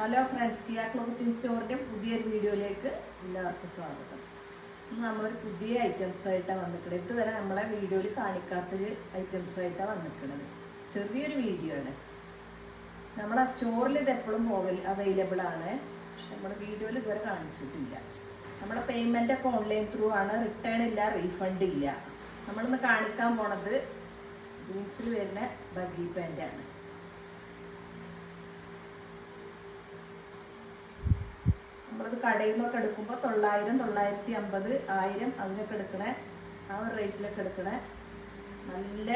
Hello friends, Kia clothing സ്റ്റോറിൻ്റെ പുതിയൊരു വീഡിയോയിലേക്ക് എല്ലാവർക്കും സ്വാഗതം. ഇന്ന് നമ്മളൊരു പുതിയ ഐറ്റംസ് ആയിട്ടാണ് വന്നിട്ടുള്ളത്. ഇതുവരെ നമ്മളെ വീഡിയോയിൽ കാണിക്കാത്തൊരു ഐറ്റംസ് ആയിട്ടാണ് വന്നിട്ടുള്ളത്. ചെറിയൊരു വീഡിയോ ആണ്. നമ്മളെ സ്റ്റോറിൽ ഇത് എപ്പോഴും അവൈലബിൾ ആണ്, പക്ഷെ നമ്മുടെ വീഡിയോയിൽ ഇതുവരെ കാണിച്ചിട്ടില്ല. നമ്മുടെ പേയ്മെൻ്റ് ഒക്കെ ഓൺലൈൻ ത്രൂ ആണ്, റിട്ടേൺ ഇല്ല, റീഫണ്ട് ഇല്ല. നമ്മളിന്ന് കാണിക്കാൻ പോണത് ജീൻസിൽ വരുന്ന ബഗ്ഗി പാൻ്റാണ്. നമ്മളത് കടയിൽ നിന്നൊക്കെ എടുക്കുമ്പോൾ 900, 950, 1000 അതിനൊക്കെ എടുക്കണേ, ആ ഒരു റേറ്റിലൊക്കെ എടുക്കണേ നല്ല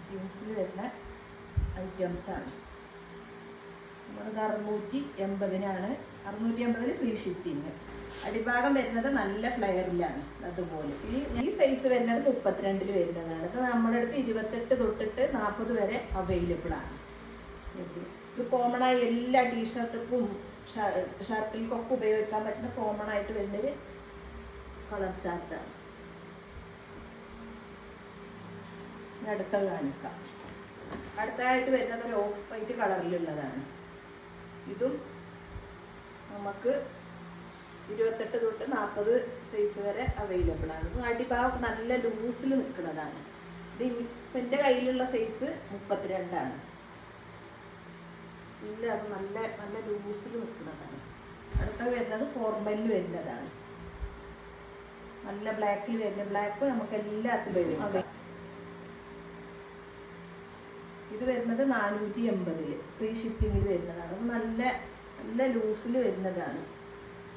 ജീൻസിൽ വരുന്ന ഐറ്റംസാണ്. നമ്മളത് 680-നാണ്. 680 ഫ്രീ ഷിപ്പിങ്. അടിഭാഗം വരുന്നത് നല്ല ഫ്ലെയറിലാണ്. അതുപോലെ ഈ സൈസ് വരുന്നത് 32 വരുന്നതാണ്. ഇത് നമ്മുടെ അടുത്ത് 28 തൊട്ടിട്ട് 40 വരെ അവൈലബിൾ ആണ്. ഇത് കോമൺ ആയി എല്ലാ ടീഷർട്ടുക്കും ഷർട്ടിൽക്കൊക്കെ ഉപയോഗിക്കാൻ പറ്റുന്ന കോമൺ ആയിട്ട് വരുന്നൊരു കളർ ചാർട്ടാണ്. അടുത്ത കാണിക്കാം. അടുത്തതായിട്ട് വരുന്നത് ഒരു ഓഫ് വൈറ്റ് കളറിലുള്ളതാണ്. ഇതും നമുക്ക് 28 തൊട്ട് 40 സൈസ് വരെ അവൈലബിൾ ആണ്. ഇത് അടിഭാഗം നല്ല ലൂസിൽ നിൽക്കുന്നതാണ്. ഇത് ഇപ്പം എൻ്റെ കയ്യിലുള്ള സൈസ് 32 ആണ്. ഇല്ല, അത് നല്ല നല്ല ലൂസിൽ നിൽക്കുന്നതാണ്. അടുത്ത വരുന്നത് ഫോർമലിൽ വരുന്നതാണ്. നല്ല ബ്ലാക്കിൽ വരുന്ന, ബ്ലാക്ക് നമുക്ക് എല്ലാത്തിലും ഉപയോഗിക്കാം. ഇത് വരുന്നത് 480 ഫ്രീ ഷിപ്പിങ്ങിൽ വരുന്നതാണ്. അത് നല്ല നല്ല ലൂസിൽ വരുന്നതാണ്.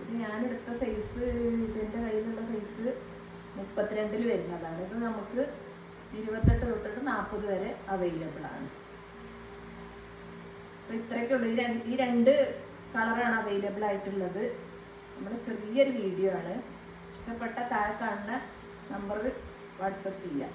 ഇത് ഞാനെടുത്ത സൈസ്, ഇതിൻ്റെ കയ്യിലുള്ള സൈസ് 32 വരുന്നതാണ്. ഇത് നമുക്ക് 28 തൊട്ടിട്ട് 40 വരെ അവൈലബിൾ ആണ്. അപ്പോൾ ഇത്രയൊക്കെ ഉള്ളൂ. ഈ രണ്ട് കളറാണ് അവൈലബിൾ ആയിട്ടുള്ളത്. നമ്മുടെ ചെറിയൊരു വീഡിയോ ആണ്. ഇഷ്ടപ്പെട്ട താഴെ കാണുന്ന നമ്പറിൽ വാട്സപ്പ് ചെയ്യാം.